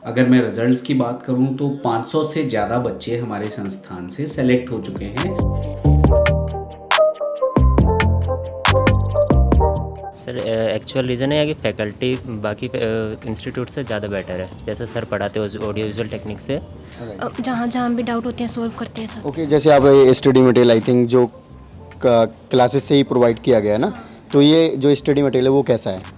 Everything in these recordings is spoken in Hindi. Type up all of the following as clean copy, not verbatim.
अगर मैं रिजल्ट्स की बात करूं तो 500 से ज़्यादा बच्चे हमारे संस्थान से सेलेक्ट हो चुके हैं। सर एक्चुअल रीज़न है कि फैकल्टी बाकी इंस्टीट्यूट से ज़्यादा बेटर है। जैसे सर पढ़ाते हैं ऑडियो विजुअल टेक्निक से, जहाँ जहाँ भी डाउट होते हैं सॉल्व करते हैं सर। ओके, जैसे आप स्टडी मटेरियल आई थिंक जो क्लासेस से ही प्रोवाइड किया गया है ना, तो ये जो स्टडी मटेरियल है वो कैसा है?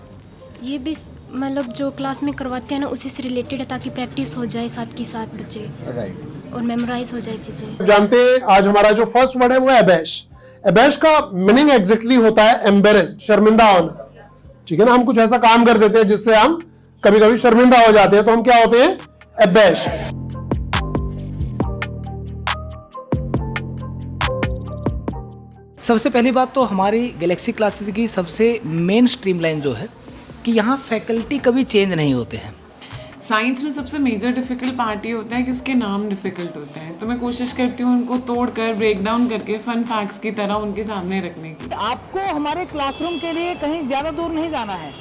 ये भी मतलब जो क्लास में करवाते हैं ना उसी से रिलेटेड है, ताकि प्रैक्टिस हो जाए साथ के साथ बच्चे राइट। और मेमोराइज हो जाए चीज़ें। जानते हैं आज हमारा जो फर्स्ट वर्ड है वो है अबैश। अबैश का मीनिंग एग्जैक्टली होता है एम्बेरेस्ड, शर्मिंदा होना। ठीक है ना, हम कुछ ऐसा काम कर देते हैं जिससे हम कभी कभी शर्मिंदा हो जाते हैं, तो हम क्या होते हैं? अबैश। सबसे पहली बात तो हमारी गैलेक्सी क्लासेस की सबसे मेन स्ट्रीमलाइन जो है कि यहाँ फैकल्टी कभी चेंज नहीं होते हैं। साइंस में सबसे मेजर डिफ़िकल्ट पार्ट ये होता है कि उसके नाम डिफ़िकल्ट होते हैं, तो मैं कोशिश करती हूँ उनको तोड़कर ब्रेक डाउन करके फन फैक्ट्स की तरह उनके सामने रखने की। आपको हमारे क्लासरूम के लिए कहीं ज़्यादा दूर नहीं जाना है।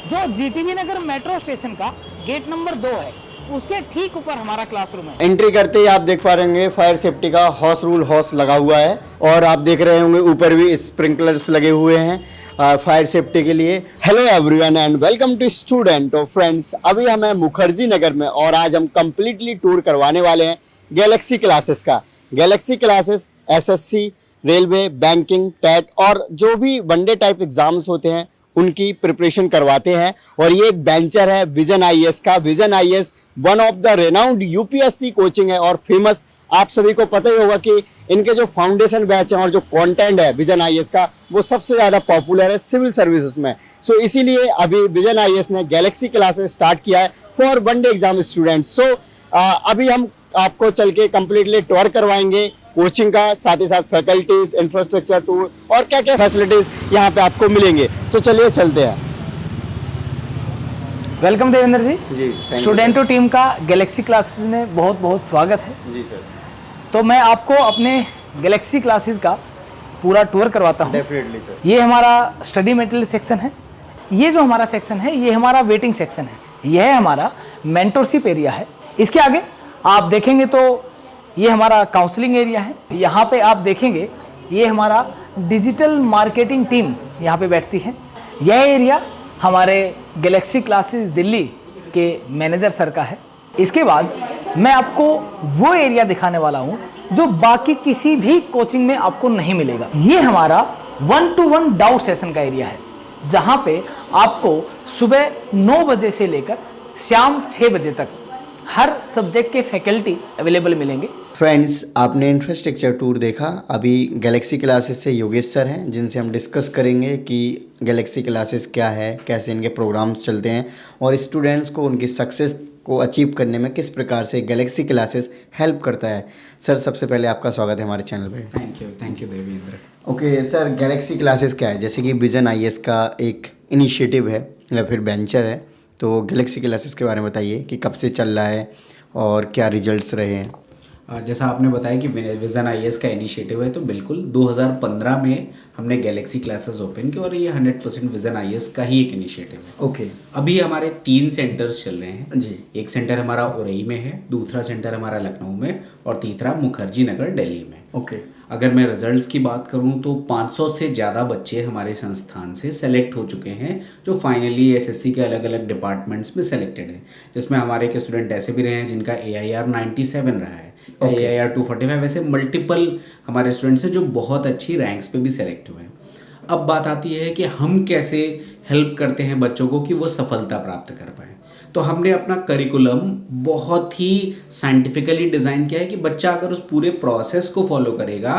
जो जीटीबी नगर मेट्रो स्टेशन का गेट नंबर 2 है, उसके ठीक ऊपर हमारा क्लासरूम है। एंट्री करते ही आप देख पा रहे होंगे फायर सेफ्टी का हॉर्स रूल हॉर्स लगा हुआ है, और आप देख रहे होंगे ऊपर भी स्प्रिंकलर्स लगे हुए हैं फायर सेफ्टी के लिए। Hello everyone and welcome to student और फ्रेंड्स। अभी हम हैं मुखर्जी नगर में और आज हम कंप्लीटली टूर करवाने वाले हैं गैलेक्सी क्लासेस का। Galaxy classes SSC, railway, banking, TET और जो भी वनडे टाइप एग्जाम्स होते हैं उनकी प्रिपरेशन करवाते हैं। और ये एक वेंचर है विजन आईएएस का। Vision IAS one of the renowned UPSC coaching है और फेमस। आप सभी को पता ही होगा कि इनके जो फाउंडेशन बैच हैं और जो कंटेंट है विजन आईएएस का वो सबसे ज़्यादा पॉपुलर है सिविल सर्विसेज में। सो इसीलिए अभी विजन आईएएस ने गैलेक्सी क्लासेस स्टार्ट किया है फॉर वनडे एग्जाम स्टूडेंट्स। सो अभी हम आपको चल के कम्प्लीटली टूर करवाएंगे कोचिंग का, साथ ही साथ फैकल्टीज, इंफ्रास्ट्रक्चर टूर और क्या क्या फैसिलिटीज यहाँ पे आपको मिलेंगे। सो चलिए चलते हैं। वेलकम देवेंद्र जी। जी, स्टूडेंटो टीम का गैलेक्सी क्लासेस में बहुत बहुत स्वागत है। जी सर। तो मैं आपको अपने गैलेक्सी क्लासेस का पूरा टूर करवाता हूँ। Definitely sir. ये हमारा स्टडी मटेरियल सेक्शन है। ये जो हमारा सेक्शन है ये हमारा वेटिंग सेक्शन है। यह हमारा मेंटरशिप एरिया है। इसके आगे आप देखेंगे तो ये हमारा काउंसलिंग एरिया है। यहाँ पे आप देखेंगे ये हमारा डिजिटल मार्केटिंग टीम यहाँ पे बैठती है। यह एरिया हमारे गैलेक्सी क्लासेस दिल्ली के मैनेजर सर का है। इसके बाद मैं आपको वो एरिया दिखाने वाला हूँ जो बाकी किसी भी कोचिंग में आपको नहीं मिलेगा। ये हमारा 1-to-1 डाउट सेशन का एरिया है, जहाँ पे आपको सुबह 9 बजे से लेकर शाम 6 बजे तक हर सब्जेक्ट के फैकल्टी अवेलेबल मिलेंगे। फ्रेंड्स, आपने इंफ्रास्ट्रक्चर टूर देखा। अभी गैलेक्सी क्लासेस से योगेश सर हैं जिनसे हम डिस्कस करेंगे कि गैलेक्सी क्लासेस क्या है, कैसे इनके प्रोग्राम्स चलते हैं और स्टूडेंट्स को उनकी सक्सेस को अचीव करने में किस प्रकार से गैलेक्सी क्लासेस हेल्प करता है। सर, सबसे पहले आपका स्वागत है हमारे चैनल पे। Thank you Devendra. Okay sir, Galaxy classes क्या है? जैसे कि विजन आईएएस का एक इनिशिएटिव है या फिर वेंचर है, तो गैलेक्सी क्लासेस के बारे में बताइए कि कब से चल रहा है और क्या रिजल्ट्स रहे हैं। जैसा आपने बताया कि विजन आईएएस का इनिशिएटिव है, तो बिल्कुल 2015 में हमने गैलेक्सी क्लासेस ओपन की और ये 100% विजन आईएएस का ही एक इनिशिएटिव है। ओके। अभी हमारे 3 सेंटर्स चल रहे हैं जी। एक सेंटर हमारा उरई में है, दूसरा सेंटर हमारा लखनऊ में और तीसरा मुखर्जी नगर दिल्ली में। ओके। अगर मैं रिजल्ट्स की बात करूं तो 500 से ज़्यादा बच्चे हमारे संस्थान से सेलेक्ट हो चुके हैं, जो फाइनली एसएससी के अलग अलग डिपार्टमेंट्स में सेलेक्टेड हैं, जिसमें हमारे के स्टूडेंट ऐसे भी रहे हैं जिनका AIR 97 रहा है, AIR 245, ऐसे मल्टीपल हमारे स्टूडेंट्स हैं जो बहुत अच्छी रैंक्स पे भी सेलेक्ट हुए हैं। अब बात आती है कि हम कैसे हेल्प करते हैं बच्चों को कि वो सफलता प्राप्त कर पाएँ। तो हमने अपना करिकुलम बहुत ही साइंटिफिकली डिज़ाइन किया है कि बच्चा अगर उस पूरे प्रोसेस को फॉलो करेगा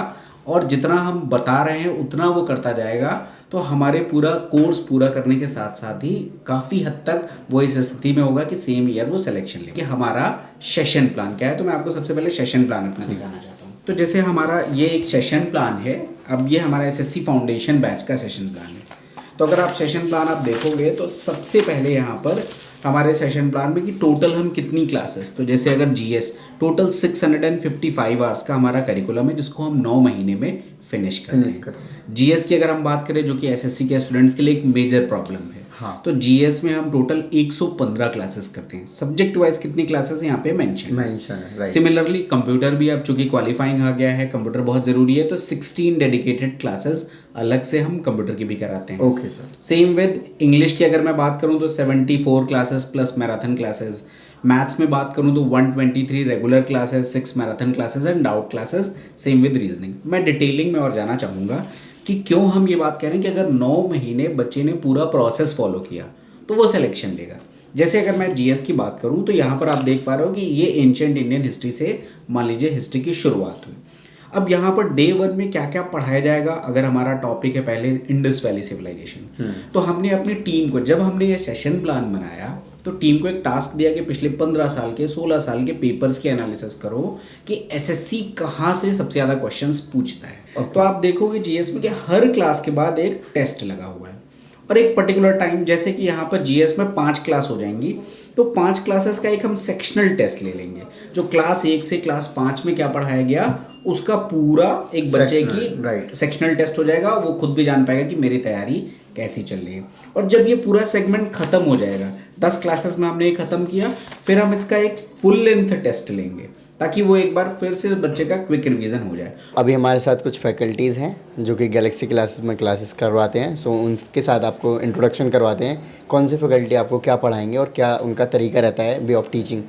और जितना हम बता रहे हैं उतना वो करता जाएगा, तो हमारे पूरा कोर्स पूरा करने के साथ साथ ही काफ़ी हद तक वो इस स्थिति में होगा कि सेम ईयर वो सिलेक्शन ले। कि हमारा सेशन प्लान क्या है, तो मैं आपको सबसे पहले सेशन प्लान अपना दिखाना चाहता हूँ। तो जैसे हमारा ये एक सेशन प्लान है, अब ये हमारा एसएससी फाउंडेशन बैच का सेशन प्लान है। तो अगर आप सेशन प्लान आप देखोगे तो सबसे पहले यहाँ पर हमारे सेशन प्लान में कि टोटल हम कितनी क्लासेस, तो जैसे अगर जीएस टोटल 655 आवर्स का हमारा करिकुलम है जिसको हम 9 महीने में फिनिश करते हैं। जीएस की अगर हम बात करें जो कि एसएससी के स्टूडेंट्स के लिए एक मेजर प्रॉब्लम है, हाँ। तो जीएस में हम टोटल 115 क्लासेस करते हैं। सब्जेक्ट वाइज कितनी क्लासेस यहाँ पे मेंशन है, राइट। सिमिलरली कंप्यूटर भी अब चूंकि क्वालिफाइंग आ गया है, कंप्यूटर बहुत ज़रूरी है, तो 16 डेडिकेटेड क्लासेस अलग से हम कंप्यूटर की भी कराते हैं। Okay sir. Same with English की अगर मैं बात करूँ तो 74 classes plus marathon classes. Maths में बात करूँ तो 123 regular classes, 6 marathon classes and doubt classes. Same with reasoning. मैं डिटेलिंग में और जाना चाहूँगा कि क्यों हम ये बात कह रहे हैं कि अगर 9 महीने बच्चे ने पूरा प्रोसेस फॉलो किया तो वो सिलेक्शन लेगा। जैसे अगर मैं जीएस की बात करूं तो यहाँ पर आप देख पा रहे हो कि ये एंशिएंट इंडियन हिस्ट्री से मान लीजिए हिस्ट्री की शुरुआत हुई। अब यहाँ पर डे 1 में क्या क्या पढ़ाया जाएगा, अगर हमारा टॉपिक है पहले इंडस वैली सिविलाइजेशन, तो हमने अपनी टीम को, जब हमने ये सेशन प्लान बनाया तो टीम को एक टास्क दिया कि पिछले 15 साल के 16 साल के पेपर्स की एनालिसिस करो कि एसएससी कहाँ से सबसे ज़्यादा क्वेश्चंस पूछता है। तो आप देखोगे जीएस में कि हर क्लास के बाद एक टेस्ट लगा हुआ है और एक पर्टिकुलर टाइम, जैसे कि यहाँ पर जीएस में 5 क्लास हो जाएंगी तो 5 क्लासेस का एक हम सेक्शनल टेस्ट ले लेंगे। जो क्लास 1 से क्लास 5 में क्या पढ़ाया गया उसका पूरा एक बच्चे की सेक्शनल टेस्ट हो जाएगा। वो खुद भी जान पाएगा कि मेरी तैयारी कैसी चल रही है। और जब ये पूरा सेगमेंट खत्म हो जाएगा, 10 क्लासेस में हमने ये खत्म किया, फिर हम इसका एक फुल लेंथ टेस्ट लेंगे ताकि वो एक बार फिर से बच्चे का क्विक रिवीजन हो जाए। अभी हमारे साथ कुछ फैकल्टीज़ हैं जो कि गैलेक्सी क्लासेस में क्लासेस करवाते हैं। सो उनके साथ आपको इंट्रोडक्शन करवाते हैं, कौन सी फैकल्टी आपको क्या पढ़ाएंगे और क्या उनका तरीका रहता है वे ऑफ टीचिंग।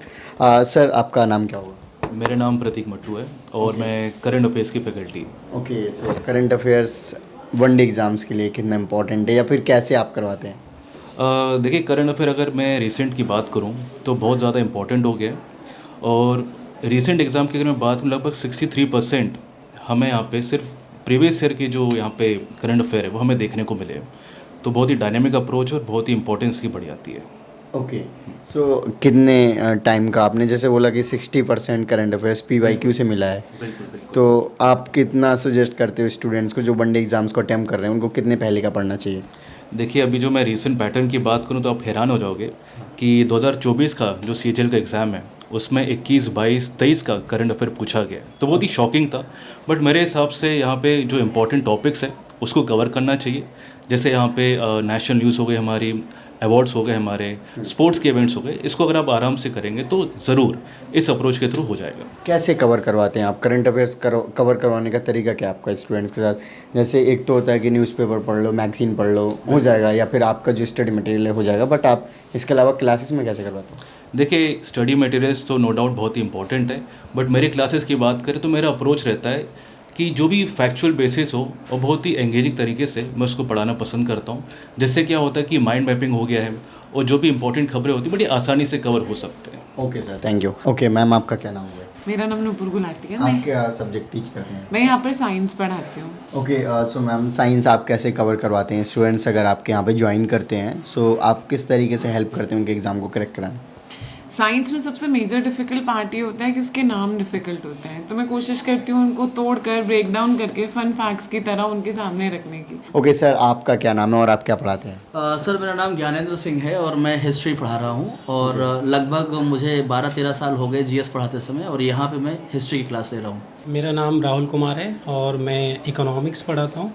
सर आपका नाम क्या होगा? मेरा नाम प्रतीक मट्टू है और मैं करंट अफेयर्स की faculty. Okay, so current affairs one day exams के लिए कितना इंपॉर्टेंट है या फिर कैसे आप करवाते हैं? देखिए, करंट अफेयर अगर मैं रिसेंट की बात करूं तो बहुत ज़्यादा इंपॉर्टेंट हो गया है। और रिसेंट एग्ज़ाम की अगर मैं बात करूँ, लगभग 63% हमें यहाँ पे सिर्फ प्रीवियस ईयर की जो यहाँ पे करंट अफेयर है वो हमें देखने को मिले। तो बहुत ही डायनेमिक अप्रोच और बहुत ही इंपॉर्टेंस की बढ़ जाती है। ओके, सो कितने टाइम का आपने जैसे बोला कि 60% करंट अफेयर्स PYQ से मिला है, तो आप कितना सजेस्ट करते हो स्टूडेंट्स को जो वनडे एग्ज़ाम्स को अटेम्प्ट कर रहे हैं, उनको कितने पहले का पढ़ना चाहिए? देखिए, अभी जो मैं रीसेंट पैटर्न की बात करूं तो आप हैरान हो जाओगे कि 2024 का जो CHL का एग्ज़ाम है उसमें 21, 22, 23 का करंट अफेयर पूछा गया। तो बहुत ही शॉकिंग था। बट मेरे हिसाब से यहाँ पे जो इम्पोर्टेंट टॉपिक्स है उसको कवर करना चाहिए। जैसे यहाँ पे नेशनल न्यूज़ हो गई, हमारी अवार्ड्स हो गए, हमारे स्पोर्ट्स के इवेंट्स हो गए, इसको अगर आप आराम से करेंगे तो ज़रूर इस अप्रोच के थ्रू हो जाएगा। कैसे कवर करवाते हैं आप करंट अफेयर्स? कवर करवाने का तरीका क्या है आपका स्टूडेंट्स के साथ? जैसे एक तो होता है कि न्यूज़पेपर पढ़ लो, मैगजीन पढ़ लो, हो जाएगा, या फिर आपका जो स्टडी मटेरियल है हो जाएगा, बट आप इसके अलावा क्लासेस में कैसे करवाते हैं? देखिए, स्टडी मटेरियल्स तो नो डाउट बहुत ही इंपॉर्टेंट है, बट मेरे क्लासेस की बात करें तो मेरा अप्रोच रहता है कि जो भी फैक्चुअल बेसिस हो और बहुत ही एंगेजिंग तरीके से मैं उसको पढ़ाना पसंद करता हूँ। जिससे क्या होता है कि माइंड मैपिंग हो गया है और जो भी इंपॉर्टेंट खबरें होती हैं बड़ी आसानी से कवर हो सकते हैं। Okay sir, thank you. Okay ma'am, आपका क्या नाम है? मेरा नाम नूपुर गुलाटी है। आप क्या सब्जेक्ट टीच करते हैं? मैं यहाँ पर साइंस पढ़ाती हूँ। ओके, सो मैम साइंस आप कैसे कवर करवाते हैं? स्टूडेंट्स अगर आपके यहाँ पे ज्वाइन करते हैं, सो आप किस तरीके से हेल्प करते हैं उनके एग्ज़ाम को करेक्ट कराने? साइंस में सबसे मेजर डिफ़िकल्ट पार्ट ये होता है कि उसके नाम डिफ़िकल्ट होते हैं। तो मैं कोशिश करती हूँ उनको तोड़ कर ब्रेक डाउन करके फन फैक्ट्स की तरह उनके सामने रखने की। ओके सर, आपका क्या नाम है और आप क्या पढ़ाते हैं? सर मेरा नाम ज्ञानेंद्र सिंह है और मैं हिस्ट्री पढ़ा रहा हूँ और लगभग मुझे 12-13 साल हो गए जीएस पढ़ाते समय, और यहाँ पे मैं हिस्ट्री की क्लास ले रहा हूँ। मेरा नाम राहुल कुमार है और मैं इकोनॉमिक्स पढ़ाता हूँ।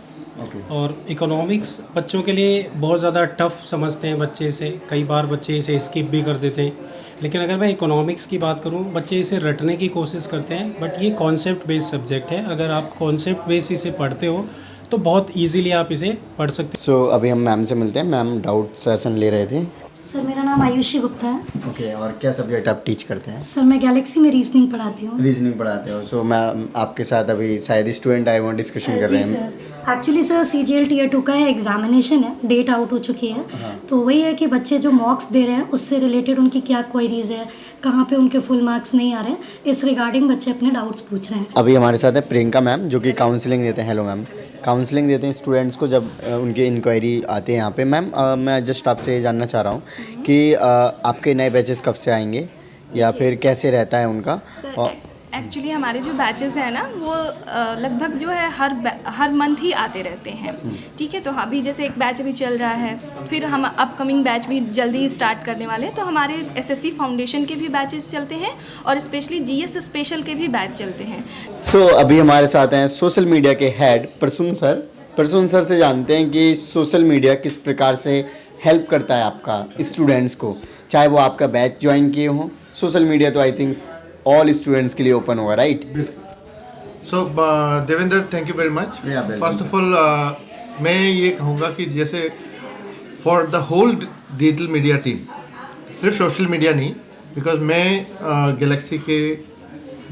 और इकोनॉमिक्स बच्चों के लिए बहुत ज़्यादा टफ समझते हैं बच्चे इसे, कई बार बच्चे इसे स्किप भी कर देते हैं। लेकिन अगर मैं इकोनॉमिक्स की बात करूं, बच्चे इसे रटने की कोशिश करते हैं, बट ये कॉन्सेप्ट बेस्ड सब्जेक्ट है। अगर आप कॉन्सेप्ट बेस्ड इसे पढ़ते हो तो बहुत इजीली आप इसे पढ़ सकते हैं। सो अभी हम मैम से मिलते हैं। मैम डाउट सेशन ले रहे थे। सर मेरा नाम आयुषी गुप्ता है। ओके, और क्या सब्जेक्ट आप टीच करते हैं? सर मैं गैलेक्सी में रीजनिंग पढ़ाती हूँ। रीजनिंग पढ़ाते हो। सो मैं आपके साथ अभी शायद स्टूडेंट आए हुए डिस्कशन कर रहे हैं। एक्चुअली सर CGL Tier 2 का है, एग्जामिनेशन है, डेट आउट हो चुकी है। तो वही है कि बच्चे जो मॉक्स दे रहे हैं उससे रिलेटेड उनकी क्या क्वेरीज है, कहाँ पे उनके फुल मार्क्स नहीं आ रहे हैं, इस रिगार्डिंग बच्चे अपने डाउट्स पूछ रहे हैं। अभी हमारे साथ है प्रियंका मैम जो कि काउंसलिंग देते हैं। हेलो मैम, काउंसलिंग देते हैं स्टूडेंट्स को जब उनके इंक्वायरी आते हैं यहाँ पे। मैम मैं जस्ट आपसे ये जानना चाह रहा हूँ कि आपके नए बैचेस कब से आएंगे या फिर कैसे रहता है उनका? एक्चुअली हमारे जो बैचेस हैं ना वो लगभग जो है हर मंथ ही आते रहते हैं। ठीक है, तो अभी जैसे एक बैच भी चल रहा है, फिर हम अपकमिंग बैच भी जल्दी ही स्टार्ट करने वाले हैं। तो हमारे SSC फाउंडेशन के भी बैचेस चलते हैं और स्पेशली GS स्पेशल के भी बैच चलते हैं। सो अभी हमारे साथ हैं सोशल मीडिया के head Prasoon sir. Prasoon sir से जानते हैं कि सोशल मीडिया किस प्रकार से हेल्प करता है आपका स्टूडेंट्स को, चाहे वो आपका बैच ज्वाइन किए हों। सोशल मीडिया तो आई थिंक ऑल स्टूडेंट्स के लिए ओपन होगा, right? So Devendra, thank you very much. First of all मैं ये कहूँगा कि जैसे for the whole digital media team, सिर्फ सोशल मीडिया नहीं, बिकॉज मैं गैलेक्सी के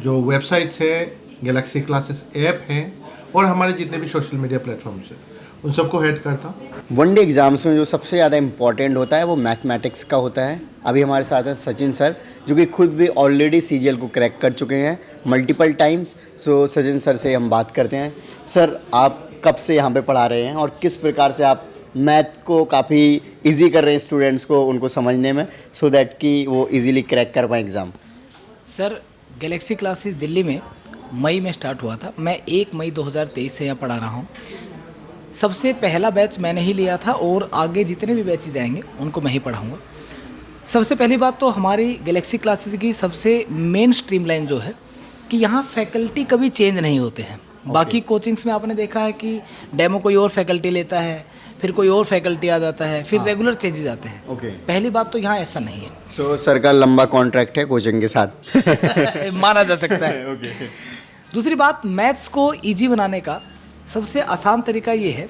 जो वेबसाइट्स है, गैलेक्सी क्लासेस ऐप हैं और हमारे जितने भी सोशल मीडिया प्लेटफॉर्म्स हैं, उन सबको हेड करता हूँ। वनडे एग्ज़ाम्स में जो सबसे ज़्यादा इम्पॉर्टेंट होता है वो मैथमेटिक्स का होता है। अभी हमारे साथ हैं सचिन सर, जो कि खुद भी ऑलरेडी सीजीएल को क्रैक कर चुके हैं मल्टीपल टाइम्स। सो सचिन सर से हम बात करते हैं। सर, आप कब से यहाँ पे पढ़ा रहे हैं और किस प्रकार से आप मैथ को काफ़ी इजी कर रहे हैं स्टूडेंट्स को, उनको समझने में, सो दैट कि वो इजीली क्रैक कर पाएँ exam? Sir, Galaxy classes Delhi में मई में स्टार्ट हुआ था। मैं 1 मई 2023 से यहाँ पढ़ा रहा हूँ। सबसे पहला बैच मैंने ही लिया था और आगे जितने भी बैचेज आएंगे उनको मैं ही पढ़ाऊँगा। सबसे पहली बात तो हमारी गैलेक्सी क्लासेस की सबसे मेन स्ट्रीमलाइन जो है कि यहाँ फैकल्टी कभी चेंज नहीं होते हैं। बाकी कोचिंग्स में आपने देखा है कि डेमो कोई और फैकल्टी लेता है, फिर कोई और फैकल्टी आ जाता है, फिर रेगुलर चेंजेस आते हैं। पहली बात तो यहाँ ऐसा नहीं है। सो सर का लंबा कॉन्ट्रैक्ट है कोचिंग के साथ माना जा सकता है। दूसरी बात, मैथ्स को इजी बनाने का सबसे आसान तरीका ये है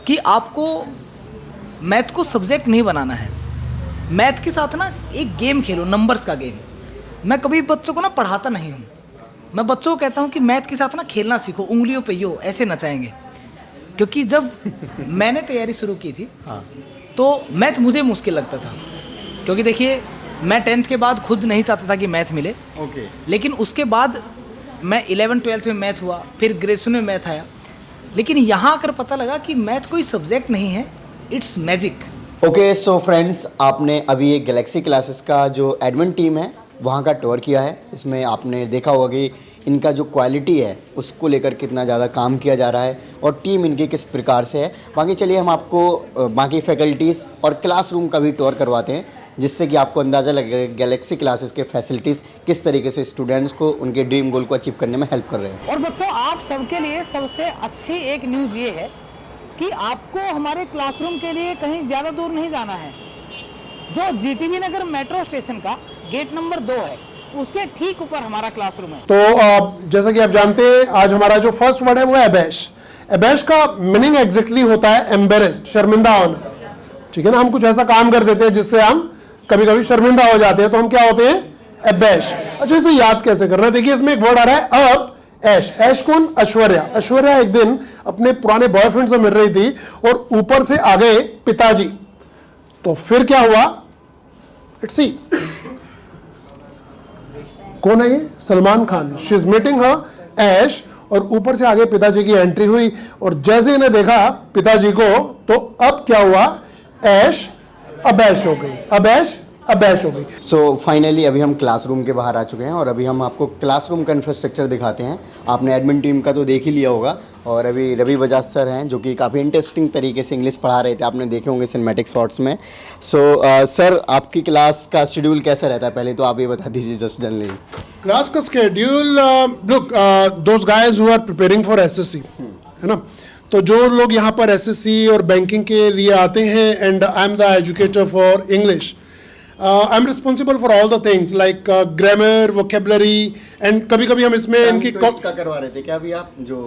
कि आपको मैथ को सब्जेक्ट नहीं बनाना है। मैथ के साथ ना एक गेम खेलो, नंबर्स का गेम। मैं कभी बच्चों को ना पढ़ाता नहीं हूँ, मैं बच्चों को कहता हूँ कि मैथ के साथ ना खेलना सीखो, उंगलियों पे यो ऐसे नचाएंगे। क्योंकि जब मैंने तैयारी शुरू की थी तो मैथ मुझे मुश्किल लगता था, क्योंकि देखिए मैं 10th के बाद खुद नहीं चाहता था कि मैथ मिले। लेकिन उसके बाद मैं 11th-12th में मैथ हुआ, फिर ग्रेजुएशन में मैथ आया। लेकिन यहाँ आकर पता लगा कि मैथ कोई सब्जेक्ट नहीं है, it's magic. Okay, so friends, आपने अभी ये गैलेक्सी क्लासेस का जो एडमिन टीम है वहाँ का टूर किया है। इसमें आपने देखा होगा कि इनका जो क्वालिटी है उसको लेकर कितना ज़्यादा काम किया जा रहा है और टीम इनकी किस प्रकार से है। बाकी चलिए हम आपको बाकी फैकल्टीज़ और क्लासरूम का भी टूर करवाते हैं, जिससे कि आपको अंदाज़ा लगेगा गैलेक्सी क्लासेस के फैसिलिटीज़ किस तरीके से स्टूडेंट्स को उनके ड्रीम गोल को अचीव करने में हेल्प कर रहे हैं। और बच्चों, आप सबके लिए सबसे अच्छी एक न्यूज़ ये है कि आपको हमारे क्लासरूम के लिए कहीं ज़्यादा दूर नहीं जाना है। जो जीटीबी नगर मेट्रो स्टेशन का गेट नंबर 2 है, उसके ठीक ऊपर हमारा क्लासरूम है। तो जैसा कि आप जानते हैं, आज हमारा जो फर्स्ट वर्ड है वो है एबैश। एबैश का मीनिंग एग्जैक्टली होता है एम्बेरेस्ड, शर्मिंदा होना। ठीक है ना, हम कुछ ऐसा काम कर देते हैं जिससे हम कभी कभी शर्मिंदा हो जाते हैं, तो हम क्या होते हैं? एबैश। अच्छा, इसे याद कैसे करना है? देखिए, इसमें एक वर्ड आ रहा है अब ऐश। ऐश कौन? ऐश्वर्या। ऐश्वर्या एक दिन अपने पुराने बॉयफ्रेंड से मिल रही थी और ऊपर से आ गए पिताजी। तो फिर क्या हुआ? लेट्स सी, कौन है ये? Salman Khan. She is meeting her Aish, और ऊपर से आगे पिताजी की एंट्री हुई और जैसे इन्हें देखा पिताजी को, तो अब क्या हुआ? ऐश अबैश हो गई। अबैश अबैश हो गई। सो फाइनली अभी हम क्लासरूम के बाहर आ चुके हैं और अभी हम आपको क्लासरूम का इंफ्रास्ट्रक्चर दिखाते हैं। आपने एडमिन टीम का तो देख ही लिया होगा, और अभी रवि बजाज सर हैं जो कि काफ़ी इंटरेस्टिंग तरीके से इंग्लिश पढ़ा रहे थे, आपने देखे होंगे सिनेमैटिक शॉट्स में। सो सर, आपकी क्लास का शेड्यूल कैसा रहता है? पहले तो आप ये बता दीजिए जस्ट जनरली। क्लास का schedule, look, those guys who are preparing for SSC, है ना, तो जो लोग यहाँ पर एसएससी और बैंकिंग के लिए आते हैं, and I am the educator for English. I am responsible for all the things like grammar, vocabulary, and कभी कभी हम इसमें इनकी का करवा रहे थे क्या अभी आप, जो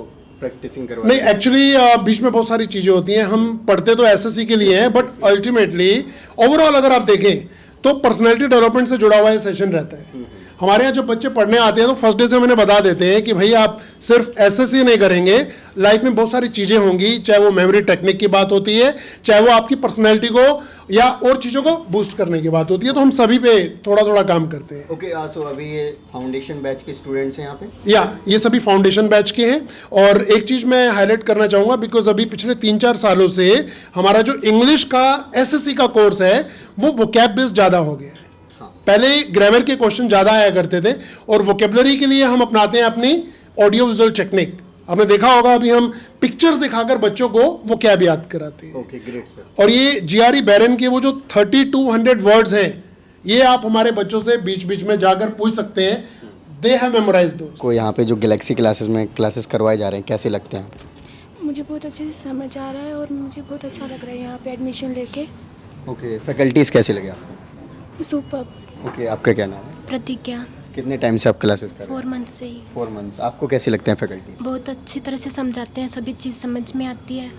प्रैक्टिसिंग करवा? नहीं, एक्चुअली बीच में बहुत सारी चीज़ें होती हैं। हम पढ़ते तो एसएससी के लिए हैं, बट अल्टीमेटली ओवरऑल अगर आप देखें तो पर्सनैलिटी डेवलपमेंट से जुड़ा हुआ ये सेशन रहता है। हमारे यहाँ जब बच्चे पढ़ने आते हैं तो फर्स्ट डे से मैंने बता देते हैं कि भाई आप सिर्फ एसएससी नहीं करेंगे, लाइफ में बहुत सारी चीज़ें होंगी, चाहे वो मेमोरी टेक्निक की बात होती है, चाहे वो आपकी पर्सनैलिटी को या और चीज़ों को बूस्ट करने की बात होती है, तो हम सभी पे थोड़ा थोड़ा काम करते हैं। ओके, सो अभी ये फाउंडेशन बैच के स्टूडेंट्स हैं यहाँ पे? या ये सभी फाउंडेशन बैच के हैं। और एक चीज़ मैं हाईलाइट करना चाहूँगा, बिकॉज अभी पिछले 3-4 सालों से हमारा जो इंग्लिश का एसएससी का कोर्स है वो वोकैब बेस्ड ज़्यादा हो गया है। पहले ग्रामर के क्वेश्चन ज़्यादा आया करते थे, और वोकेबलरी के लिए हम अपनाते हैं अपनी ऑडियो विजुअल टेक्निक। आपने देखा होगा अभी हम पिक्चर्स दिखाकर बच्चों को वो क्या याद कराते हैं। Okay, great sir. और ये जीआरई बैरन के वो जो 3200 वर्ड्स हैं, ये आप हमारे बच्चों से बीच बीच में जाकर पूछ सकते हैं, दे हैव मेमोराइज्ड दोस। को यहाँ पे जो गैलेक्सी क्लासेस में क्लासेस करवाए जा रहे हैं, कैसे लगते हैं? मुझे बहुत अच्छे से समझ आ रहा है और मुझे बहुत अच्छा लग रहा है यहाँ पे एडमिशन लेके। ओके, फैकल्टीज़ कैसे लगे आपको? सुपर। ओके, आपका क्या नाम है? प्रतिज्ञा। कितने टाइम से आप क्लासेस कर रहे हैं? 4 मंथ से ही। 4 मंथ्स। आपको कैसे लगते हैं फैकल्टीज़? बहुत अच्छी तरह से समझाते हैं, सभी चीज़ समझ में आती है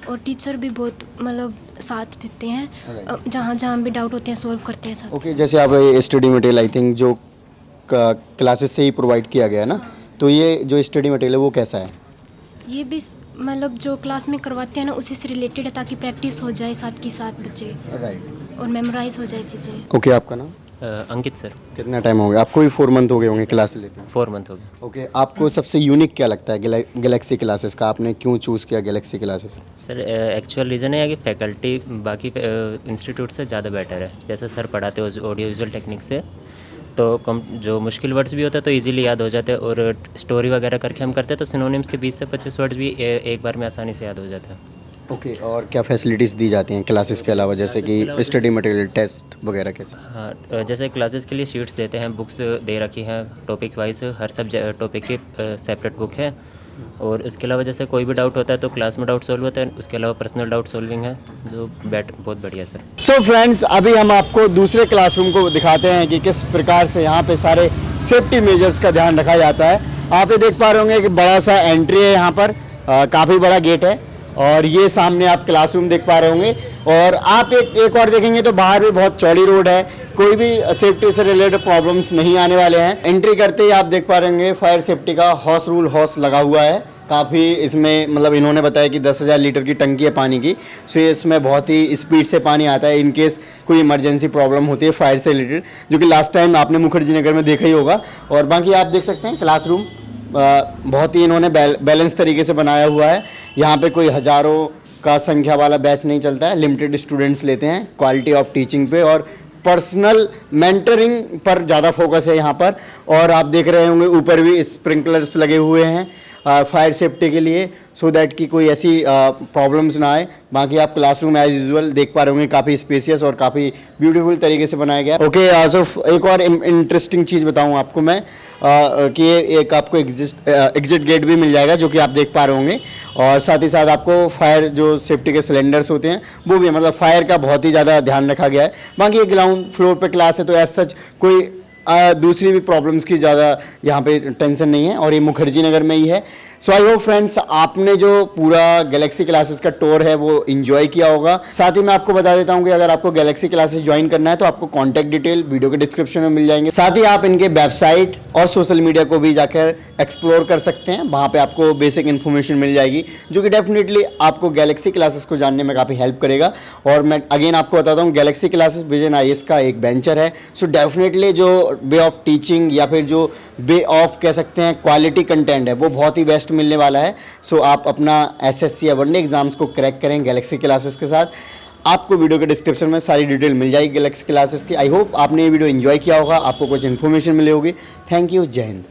और टीचर भी बहुत मतलब साथ देते हैं, जहाँ जहाँ भी डाउट होते हैं सॉल्व करते हैं साथ। ओके, जैसे आप स्टडी मटेरियल आई थिंक जो क्लासेस से ही प्रोवाइड किया गया है ना, तो ये जो स्टडी मटेरियल है वो कैसा है? ये भी मतलब जो क्लास में करवाते हैं ना उसी से रिलेटेड है, ताकि प्रैक्टिस हो जाए साथ के साथ बच्चे राइट। और मेमोराइज हो जाए चीज़ें। ओके, आपका नाम? अंकित सर। कितना टाइम हो गया आपको? भी 4 मंथ हो गए होंगे क्लास लेते हैं? 4 मंथ हो गए। ओके, आपको सबसे यूनिक क्या लगता है गैलेक्सी क्लासेस का? आपने क्यों चूज़ किया Galaxy classes? Sir actual reason है कि फैकल्टी बाकी इंस्टीट्यूट से ज़्यादा बेटर है। जैसे सर पढ़ाते हो ऑडियो विजुअल टेक्निक से, तो कम जो मुश्किल वर्ड्स भी होते हैं तो इजीली याद हो जाते हैं, और स्टोरी वगैरह करके हम करते हैं तो सिनोनिम्स के 20 से 25 वर्ड्स भी एक बार में आसानी से याद हो जाते हैं। ओके, और क्या फैसिलिटीज़ दी जाती हैं क्लासेस के अलावा, जैसे कि स्टडी मटेरियल, टेस्ट वगैरह कैसे? हाँ, जैसे क्लासेस के लिए शीट्स देते हैं, बुक्स दे रखी हैं टॉपिक वाइज, हर सब्जेक्ट टॉपिक की सेपरेट बुक है। और इसके अलावा जैसे कोई भी डाउट होता है तो क्लास में डाउट सॉल्व होता है, उसके अलावा पर्सनल डाउट सॉल्विंग है जो बहुत बढ़िया सर। सो फ्रेंड्स, अभी हम आपको दूसरे क्लासरूम को दिखाते हैं कि किस प्रकार से यहाँ पे सारे सेफ्टी मेजर्स का ध्यान रखा जाता है। आप ये देख पा रहे होंगे कि बड़ा सा एंट्री है यहाँ पर, काफ़ी बड़ा गेट है, और ये सामने आप क्लासरूम देख पा रहे होंगे। और आप एक और देखेंगे तो बाहर भी बहुत चौड़ी रोड है, कोई भी सेफ्टी से रिलेटेड प्रॉब्लम्स नहीं आने वाले हैं। एंट्री करते ही आप देख पा रहे होंगे फायर सेफ्टी का हॉस रूल हॉस लगा हुआ है। काफ़ी इसमें मतलब इन्होंने बताया कि 10,000 लीटर की टंकी है पानी की, सो इसमें बहुत ही स्पीड से पानी आता है इन केस कोई इमरजेंसी प्रॉब्लम होती है फायर से रिलेटेड, जो कि लास्ट टाइम आपने मुखर्जी नगर में देखा ही होगा। और बाकी आप देख सकते हैं क्लासरूम बहुत ही इन्होंने बैलेंस तरीके से बनाया हुआ है। यहाँ पे कोई हज़ारों का संख्या वाला बैच नहीं चलता है, लिमिटेड स्टूडेंट्स लेते हैं। क्वालिटी ऑफ टीचिंग पे और पर्सनल मेंटरिंग पर ज़्यादा फोकस है यहाँ पर। और आप देख रहे होंगे ऊपर भी स्प्रिंकलर्स लगे हुए हैं फायर सेफ्टी के लिए, सो दैट कि कोई ऐसी प्रॉब्लम्स ना आए। बाकी आप क्लासरूम एज यूजुअल देख पा रहे होंगे, काफ़ी स्पेसियस और काफ़ी ब्यूटीफुल तरीके से बनाया गया। ओके, सो एक और इंटरेस्टिंग चीज़ बताऊं आपको मैं कि एक आपको एग्जिट गेट भी मिल जाएगा, जो कि आप देख पा रहे होंगे। और साथ ही साथ आपको फायर जो सेफ्टी के सिलेंडर्स होते हैं वो भी, मतलब फायर का बहुत ही ज़्यादा ध्यान रखा गया है। बाकी ये ग्राउंड फ्लोर पे क्लास है तो एज सच कोई दूसरी भी प्रॉब्लम्स की ज़्यादा यहाँ पे टेंशन नहीं है, और ये मुखर्जी नगर में ही है। सो आई होप फ्रेंड्स आपने जो पूरा गैलेक्सी क्लासेस का टूर है वो इन्जॉय किया होगा। साथ ही मैं आपको बता देता हूँ कि अगर आपको गैलेक्सी क्लासेस ज्वाइन करना है तो आपको कॉन्टैक्ट डिटेल वीडियो के डिस्क्रिप्शन में मिल जाएंगे। साथ ही आप इनके वेबसाइट और सोशल मीडिया को भी जाकर एक्सप्लोर कर सकते हैं, वहाँ पे आपको बेसिक इन्फॉर्मेशन मिल जाएगी, जो कि डेफिनेटली आपको गैलेक्सी क्लासेस को जानने में काफ़ी हेल्प करेगा। और मैं अगेन आपको बताता हूँ, गैलेक्सी क्लासेस विजन IAS का एक वेंचर है। सो डेफिनेटली जो वे ऑफ टीचिंग या फिर जो वे ऑफ कह सकते हैं क्वालिटी कंटेंट है वो बहुत ही बेस्ट मिलने वाला है। सो आप अपना SSC या वनडे एग्जाम्स को क्रैक करें गैलेक्सी क्लासेस के साथ। आपको वीडियो के डिस्क्रिप्शन में सारी डिटेल मिल जाएगी गैलेक्सी क्लासेस की। आई होप आपने ये वीडियो एंजॉय किया होगा, आपको कुछ इन्फॉर्मेशन मिली होगी। थैंक यू, जय हिंद।